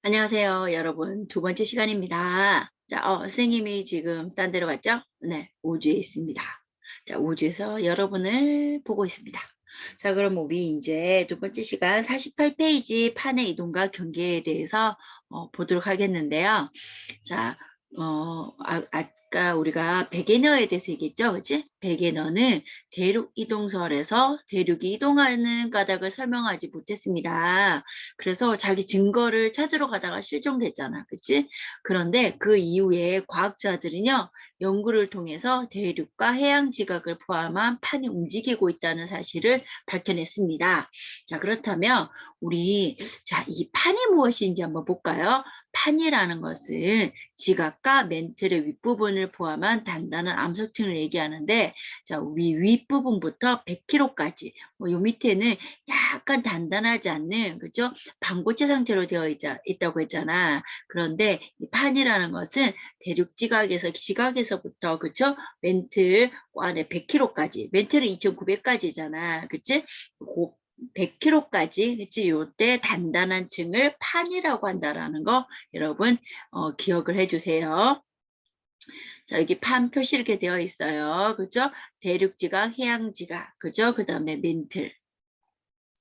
안녕하세요, 여러분. 두 번째 시간입니다. 자, 선생님이 지금 딴 데로 갔죠? 네, 우주에 있습니다. 자, 우주에서 여러분을 보고 있습니다. 자, 그럼 우리 이제 두 번째 시간 48페이지 판의 이동과 경계에 대해서 보도록 하겠는데요. 자, 아까 우리가 백예너에 대해서 얘기했죠, 그치? 백예너는 대륙 이동설에서 대륙이 이동하는 까닭을 설명하지 못했습니다. 그래서 자기 증거를 찾으러 가다가 실종됐잖아, 그치? 그런데 그 이후에 과학자들은요, 연구를 통해서 대륙과 해양 지각을 포함한 판이 움직이고 있다는 사실을 밝혀냈습니다. 자, 그렇다면 이 판이 무엇인지 한번 볼까요? 판이라는 것은 지각과 멘틀의 윗부분을 포함한 단단한 암석층을 얘기하는데, 자, 우리 윗부분부터 100kg까지, 요 밑에는 약간 단단하지 않는, 그죠? 반고체 상태로 되어 있다고 했잖아. 그런데 이 판이라는 것은 대륙 지각에서부터, 그죠? 멘틀 안에 100kg까지, 멘틀은 2900까지잖아. 그치? 100kg까지, 그치? 요때 단단한 층을 판이라고 한다라는 거 여러분 기억을 해주세요. 자, 여기 판 표시 이렇게 되어 있어요. 그죠? 대륙지각, 해양지각, 그죠? 그 다음에 멘틀.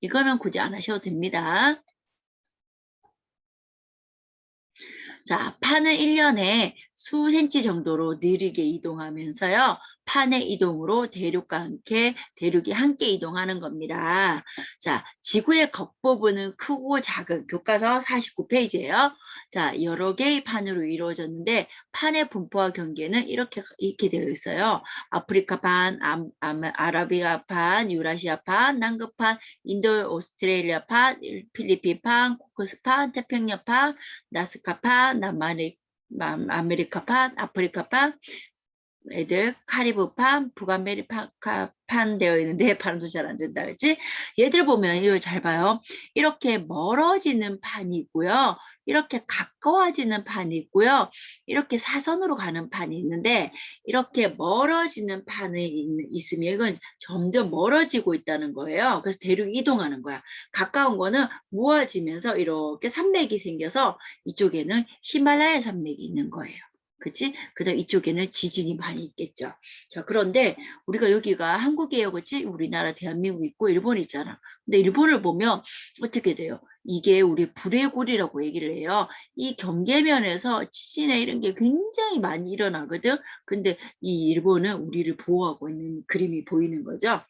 이거는 굳이 안 하셔도 됩니다. 자, 판은 1년에 수센치 정도로 느리게 이동하면서요. 판의 이동으로 대륙이 함께 이동하는 겁니다. 자, 지구의 겉부분은 크고 작은 교과서 49페이지예요. 자, 여러 개의 판으로 이루어졌는데 판의 분포와 경계는 이렇게 되어 있어요. 아프리카 판, 아라비아 판, 유라시아 판, 남극판, 인도 오스트레일리아 판, 필리핀 판, 코크스 판, 태평양 판, 나스카판, 남아메리카판, 아프리카판, 카리브판, 북아메리카판 되어 있는데 발음도 잘 안 된다 그랬지? 얘들 보면 이거 잘 봐요. 이렇게 멀어지는 판이 있고요. 이렇게 가까워지는 판이 있고요. 이렇게 사선으로 가는 판이 있는데 이렇게 멀어지는 판이 있으면 이건 점점 멀어지고 있다는 거예요. 그래서 대륙이 이동하는 거야. 가까운 거는 모아지면서 이렇게 산맥이 생겨서 이쪽에는 히말라야 산맥이 있는 거예요. 그치? 그 다음 이쪽에는 지진이 많이 있겠죠. 자, 그런데 우리가 여기가 한국이에요. 그치? 우리나라 대한민국 있고 일본 있잖아. 근데 일본을 보면 어떻게 돼요? 이게 우리 불의 골이라고 얘기를 해요. 이 경계면에서 지진이나 이런 게 굉장히 많이 일어나거든. 근데 이 일본은 우리를 보호하고 있는 그림이 보이는 거죠.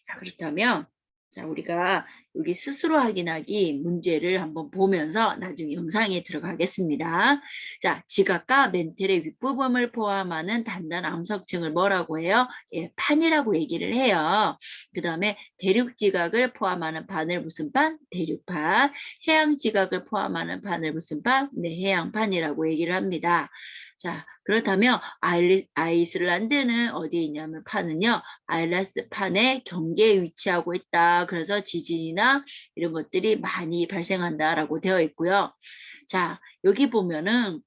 자, 그렇다면 자, 우리가 여기 스스로 확인하기 문제를 한번 보면서 나중에 영상에 들어가겠습니다. 자, 지각과 멘틀의 윗부분을 포함하는 단단한 암석층을 뭐라고 해요? 예, 판이라고 얘기를 해요. 그 다음에 대륙 지각을 포함하는 판을 무슨 판? 대륙판. 해양 지각을 포함하는 판을 무슨 판? 네, 해양판이라고 얘기를 합니다. 자, 그렇다면 아이슬란드는 어디에 있냐면 판은요. 아일란드 판의 경계에 위치하고 있다. 그래서 지진이나 이런 것들이 많이 발생한다라고 되어 있고요. 자, 여기 보면은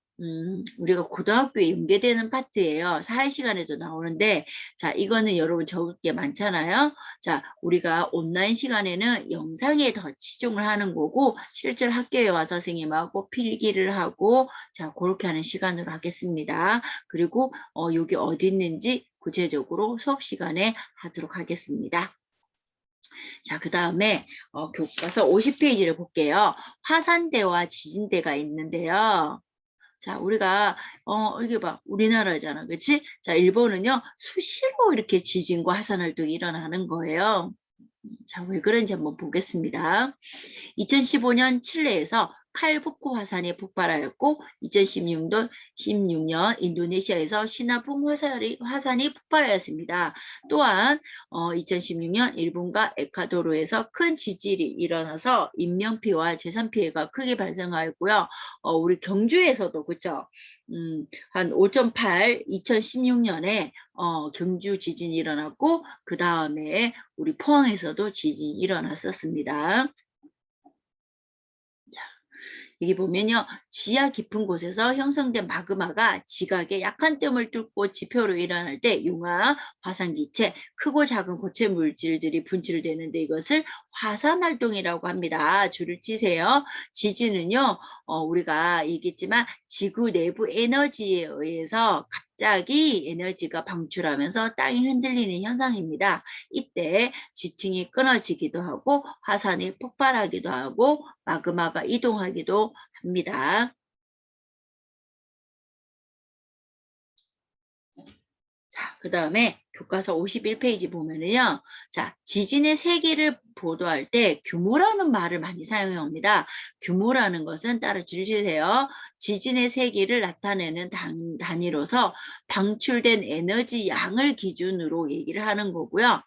우리가 고등학교에 연계되는 파트예요. 사회 시간에도 나오는데, 자, 이거는 여러분 적을 게 많잖아요. 자, 우리가 온라인 시간에는 영상에 더 치중을 하는 거고, 실제로 학교에 와서 선생님하고 필기를 하고, 자, 그렇게 하는 시간으로 하겠습니다. 그리고 여기 어디 있는지 구체적으로 수업 시간에 하도록 하겠습니다. 자, 그 다음에 교과서 50페이지를 볼게요. 화산대와 지진대가 있는데요. 자, 우리가 이게 봐, 우리나라잖아, 그렇지? 자, 일본은요 수시로 이렇게 지진과 화산 활동이 일어나는 거예요. 자, 왜 그런지 한번 보겠습니다. 2015년 칠레에서 칼부코 화산이 폭발하였고 2016년 인도네시아에서 시나풍 화산이 폭발하였습니다. 또한 2016년 일본과 에콰도르에서 큰 지진이 일어나서 인명피해와 재산피해가 크게 발생하였고요. 우리 경주에서도 그쵸? 한 5.8 2016년에 경주 지진이 일어났고 그 다음에 우리 포항에서도 지진이 일어났었습니다. 여기 보면요. 지하 깊은 곳에서 형성된 마그마가 지각에 약한 뜸을 뚫고 지표로 일어날 때 융화, 화산기체, 크고 작은 고체 물질들이 분출되는데 이것을 화산활동이라고 합니다. 줄을 치세요. 지진은요. 우리가 얘기했지만 지구 내부 에너지에 의해서 갑자기 에너지가 방출하면서 땅이 흔들리는 현상입니다. 이때 지층이 끊어지기도 하고 화산이 폭발하기도 하고 마그마가 이동하기도 합니다. 자, 그 다음에 교과서 51페이지 보면은요. 자, 지진의 세기를 보도할 때 규모라는 말을 많이 사용합니다. 규모라는 것은 따라 줄이세요. 지진의 세기를 나타내는 단위로서 방출된 에너지 양을 기준으로 얘기를 하는 거고요.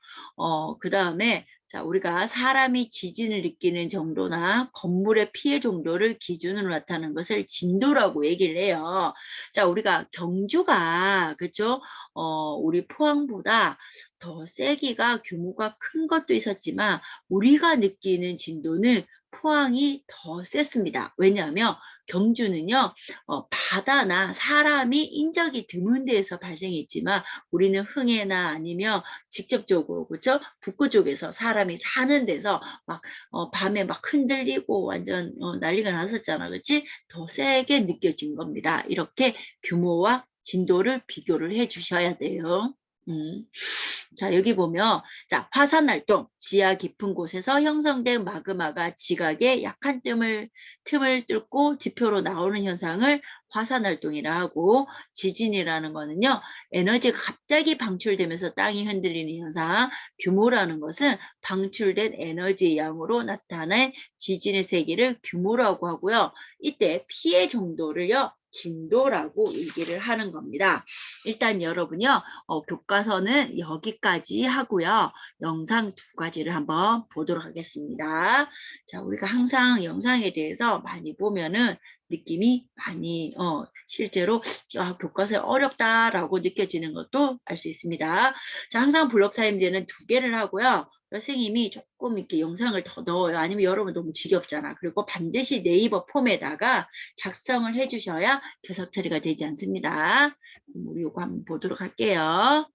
그 다음에 자, 우리가 사람이 지진을 느끼는 정도나 건물의 피해 정도를 기준으로 나타내는 것을 진도라고 얘기를 해요. 자, 우리가 경주가, 그쵸? 우리 포항보다 더 세기가 규모가 큰 것도 있었지만 우리가 느끼는 진도는 포항이 더 셌습니다. 왜냐하면 경주는요, 바다나 사람이 인적이 드문 데에서 발생했지만 우리는 흥해나 아니면 직접적으로, 그렇죠? 북구 쪽에서 사람이 사는 데서 막 밤에 막 흔들리고 완전 난리가 났었잖아, 그렇지? 더 세게 느껴진 겁니다. 이렇게 규모와 진도를 비교를 해 주셔야 돼요. 자, 여기 보면, 자, 화산활동, 지하 깊은 곳에서 형성된 마그마가 지각에 약한 틈을 뚫고 지표로 나오는 현상을 화산활동이라 하고, 지진이라는 거는요, 에너지가 갑자기 방출되면서 땅이 흔들리는 현상, 규모라는 것은 방출된 에너지의 양으로 나타낸 지진의 세기를 규모라고 하고요. 이때 피해 정도를요, 진도라고 얘기를 하는 겁니다. 일단 여러분요, 교과서는 여기까지 하고요. 영상 두 가지를 한번 보도록 하겠습니다. 자, 우리가 항상 영상에 대해서 많이 보면은 느낌이 많이 실제로 교과서에 어렵다라고 느껴지는 것도 알 수 있습니다. 자, 항상 블록 타임제는 두 개를 하고요. 선생님이 조금 이렇게 영상을 더 넣어요. 아니면 여러분 너무 지겹잖아. 그리고 반드시 네이버 폼에다가 작성을 해주셔야 교석 처리가 되지 않습니다. 우리 이거 한번 보도록 할게요.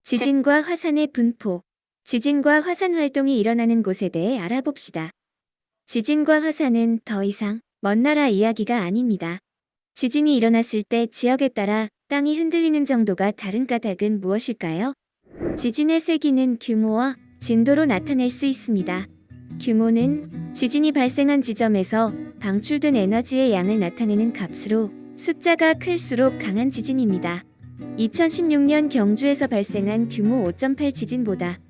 지진과 화산의 분포. 지진과 화산 활동이 일어나는 곳에 대해 알아봅시다. 지진과 화산은 더 이상 먼 나라 이야기가 아닙니다. 지진이 일어났을 때 지역에 따라 땅이 흔들리는 정도가 다른 까닭은 무엇일까요? 지진의 세기는 규모와 진도로 나타낼 수 있습니다. 규모는 지진이 발생한 지점에서 방출된 에너지의 양을 나타내는 값으로 숫자가 클수록 강한 지진입니다. 2016년 경주에서 발생한 규모 5.8 지진보다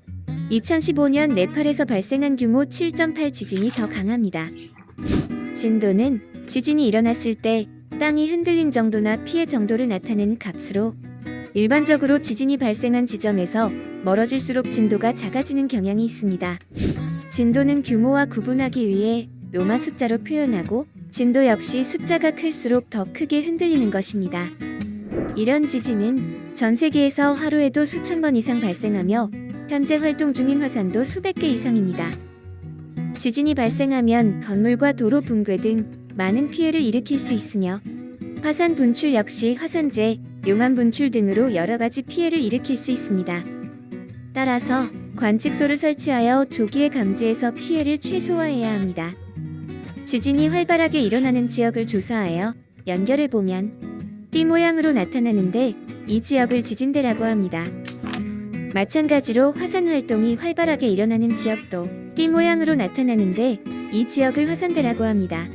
2015년 네팔에서 발생한 규모 7.8 지진이 더 강합니다. 진도는 지진이 일어났을 때 땅이 흔들린 정도나 피해 정도를 나타내는 값으로 일반적으로 지진이 발생한 지점에서 멀어질수록 진도가 작아지는 경향이 있습니다. 진도는 규모와 구분하기 위해 로마 숫자로 표현하고 진도 역시 숫자가 클수록 더 크게 흔들리는 것입니다. 이런 지진은 전 세계에서 하루에도 수천 번 이상 발생하며 현재 활동 중인 화산도 수백 개 이상입니다. 지진이 발생하면 건물과 도로 붕괴 등 많은 피해를 일으킬 수 있으며 화산 분출 역시 화산재, 용암 분출 등으로 여러 가지 피해를 일으킬 수 있습니다. 따라서 관측소를 설치하여 조기에 감지해서 피해를 최소화해야 합니다. 지진이 활발하게 일어나는 지역을 조사하여 연결해보면 띠 모양으로 나타나는데 이 지역을 지진대라고 합니다. 마찬가지로 화산 활동이 활발하게 일어나는 지역도 띠 모양으로 나타나는데 이 지역을 화산대라고 합니다.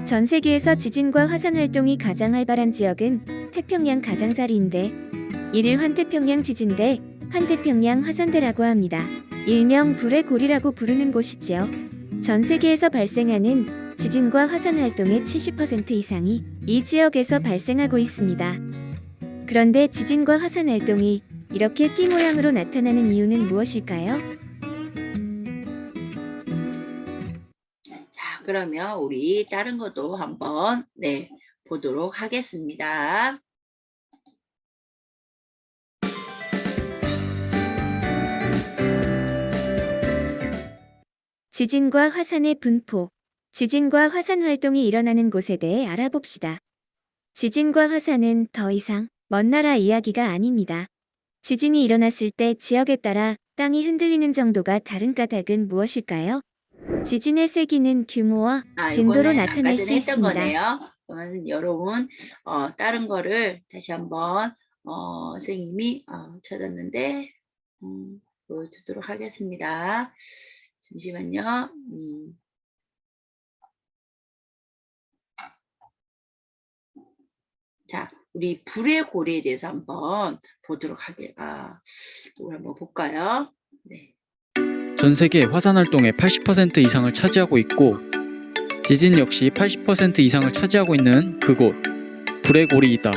전 세계에서 지진과 화산 활동이 가장 활발한 지역은 태평양 가장자리인데 이를 환태평양 지진대, 환태평양 화산대라고 합니다. 일명 불의 고리라고 부르는 곳이지요. 전 세계에서 발생하는 지진과 화산 활동의 70% 이상이 이 지역에서 발생하고 있습니다. 그런데 지진과 화산 활동이 이렇게 띠 모양으로 나타나는 이유는 무엇일까요? 자, 그러면 우리 다른 것도 한번 보도록 하겠습니다. 지진과 화산의 분포. 지진과 화산 활동이 일어나는 곳에 대해 알아봅시다. 지진과 화산은 더 이상 먼 나라 이야기가 아닙니다. 지진이 일어났을 때 지역에 따라 땅이 흔들리는 정도가 다른 까닭은 무엇일까요? 지진의 세기는 규모와 아, 진도로 이거는 나타낼 아까 수 전에 했던 있습니다. 거네요. 그러면 여러분, 다른 거를 다시 한번, 선생님이 찾았는데, 보여주도록 하겠습니다. 잠시만요. 자, 우리 불의 고리에 대해서 한번 이걸 한번 볼까요? 네. 전 세계 화산 활동의 80% 이상을 차지하고 있고 지진 역시 80% 이상을 차지하고 있는 그곳, 불의 고리이다.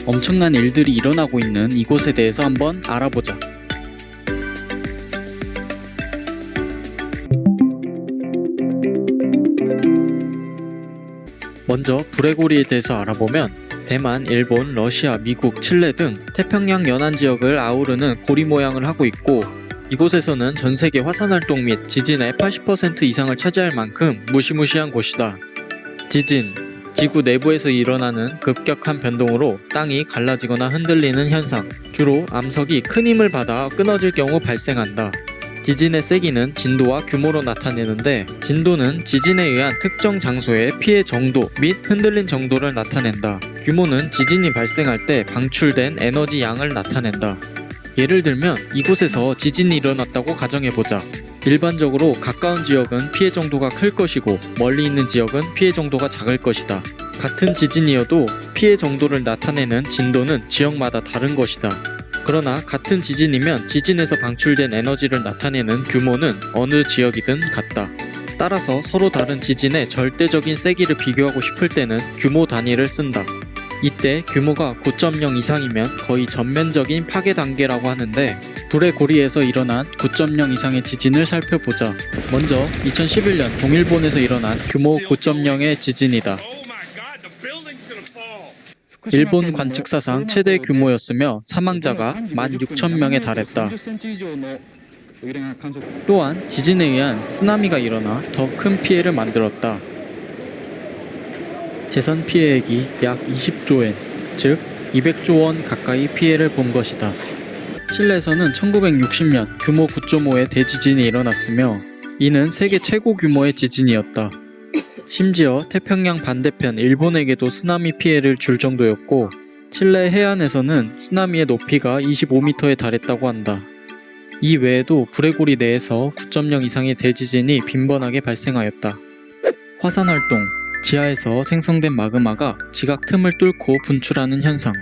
엄청난 일들이 일어나고 있는 이곳에 대해서 한번 알아보자. 먼저 불의 고리에 대해서 알아보면 대만, 일본, 러시아, 미국, 칠레 등 태평양 연안 지역을 아우르는 고리 모양을 하고 있고 이곳에서는 전 세계 화산 활동 및 지진의 80% 이상을 차지할 만큼 무시무시한 곳이다. 지진, 지구 내부에서 일어나는 급격한 변동으로 땅이 갈라지거나 흔들리는 현상, 주로 암석이 큰 힘을 받아 끊어질 경우 발생한다. 지진의 세기는 진도와 규모로 나타내는데 진도는 지진에 의한 특정 장소의 피해 정도 및 흔들림 정도를 나타낸다. 규모는 지진이 발생할 때 방출된 에너지 양을 나타낸다. 예를 들면 이곳에서 지진이 일어났다고 가정해보자. 일반적으로 가까운 지역은 피해 정도가 클 것이고 멀리 있는 지역은 피해 정도가 작을 것이다. 같은 지진이어도 피해 정도를 나타내는 진도는 지역마다 다른 것이다. 그러나 같은 지진이면 지진에서 방출된 에너지를 나타내는 규모는 어느 지역이든 같다. 따라서 서로 다른 지진의 절대적인 세기를 비교하고 싶을 때는 규모 단위를 쓴다. 이때 규모가 9.0 이상이면 거의 전면적인 파괴 단계라고 하는데 불의 고리에서 일어난 9.0 이상의 지진을 살펴보자. 먼저 2011년 동일본에서 일어난 규모 9.0의 지진이다. 일본 관측사상 최대 규모였으며 사망자가 16,000명에 달했다. 또한 지진에 의한 쓰나미가 일어나 더 큰 피해를 만들었다. 재산 피해액이 약 20조엔, 즉 200조 원 가까이 피해를 본 것이다. 칠레에서는 1960년 규모 9.5의 대지진이 일어났으며 이는 세계 최고 규모의 지진이었다. 심지어 태평양 반대편 일본에게도 쓰나미 피해를 줄 정도였고 칠레 해안에서는 쓰나미의 높이가 25m에 달했다고 한다. 이 외에도 불의 고리 내에서 9.0 이상의 대지진이 빈번하게 발생하였다. 화산 활동, 지하에서 생성된 마그마가 지각 틈을 뚫고 분출하는 현상.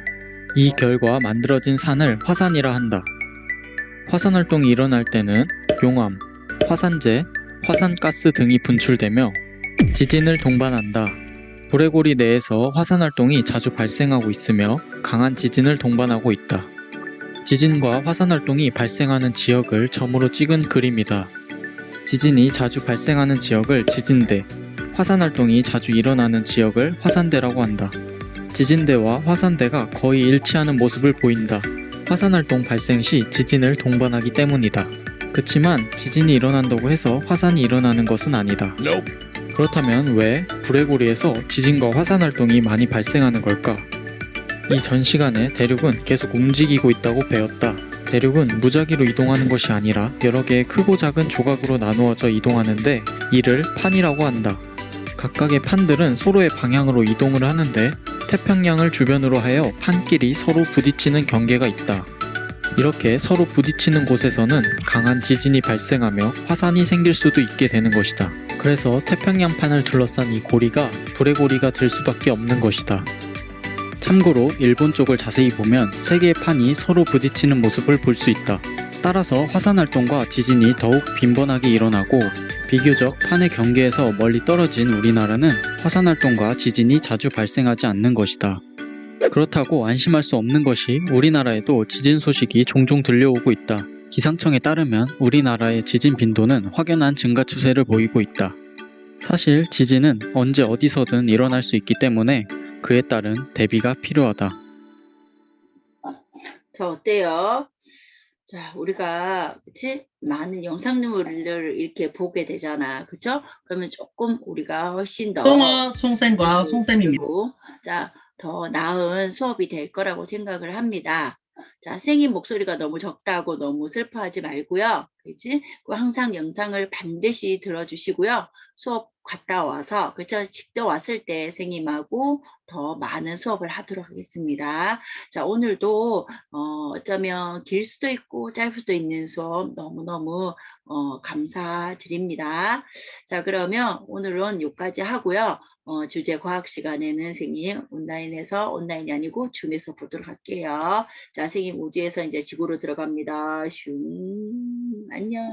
이 결과 만들어진 산을 화산이라 한다. 화산 활동이 일어날 때는 용암, 화산재, 화산가스 등이 분출되며 지진을 동반한다. 불의 고리 내에서 화산 활동이 자주 발생하고 있으며 강한 지진을 동반하고 있다. 지진과 화산 활동이 발생하는 지역을 점으로 찍은 그림이다. 지진이 자주 발생하는 지역을 지진대, 화산 활동이 자주 일어나는 지역을 화산대라고 한다. 지진대와 화산대가 거의 일치하는 모습을 보인다. 화산 활동 발생 시 지진을 동반하기 때문이다. 그치만 지진이 일어난다고 해서 화산이 일어나는 것은 아니다. 그렇다면 왜 불의 고리에서 지진과 화산 활동이 많이 발생하는 걸까? 이 전 시간에 대륙은 계속 움직이고 있다고 배웠다. 대륙은 무작위로 이동하는 것이 아니라 여러 개의 크고 작은 조각으로 나누어져 이동하는데 이를 판이라고 한다. 각각의 판들은 서로의 방향으로 이동을 하는데 태평양을 주변으로 하여 판끼리 서로 부딪히는 경계가 있다. 이렇게 서로 부딪히는 곳에서는 강한 지진이 발생하며 화산이 생길 수도 있게 되는 것이다. 그래서 태평양판을 둘러싼 이 고리가 불의 고리가 될 수밖에 없는 것이다. 참고로 일본 쪽을 자세히 보면 세 개의 판이 서로 부딪히는 모습을 볼 수 있다. 따라서 화산 활동과 지진이 더욱 빈번하게 일어나고 비교적 판의 경계에서 멀리 떨어진 우리나라는 화산 활동과 지진이 자주 발생하지 않는 것이다. 그렇다고 안심할 수 없는 것이 우리나라에도 지진 소식이 종종 들려오고 있다. 기상청에 따르면 우리나라의 지진 빈도는 확연한 증가 추세를 보이고 있다. 사실 지진은 언제 어디서든 일어날 수 있기 때문에 그에 따른 대비가 필요하다. 자, 어때요? 자, 우리가 그치? 많은 영상물을 이렇게 보게 되잖아. 그죠? 그러면 조금 우리가 훨씬 더 송어 송쌤과 송쌤입니다. 자, 더 나은 수업이 될 거라고 생각을 합니다. 자, 선생님 목소리가 너무 적다고 너무 슬퍼하지 말고요. 그렇지? 항상 영상을 반드시 들어주시고요. 수업 갔다 와서, 그렇죠? 직접 왔을 때 선생님하고 더 많은 수업을 하도록 하겠습니다. 자, 오늘도 어쩌면 길 수도 있고 짧을 수도 있는 수업 너무너무 감사드립니다. 자, 그러면 오늘은 여기까지 하고요. 주제 과학 시간에는 선생님 온라인이 아니고 줌에서 보도록 할게요. 자, 선생님 우주에서 이제 지구로 들어갑니다. 슝, 안녕.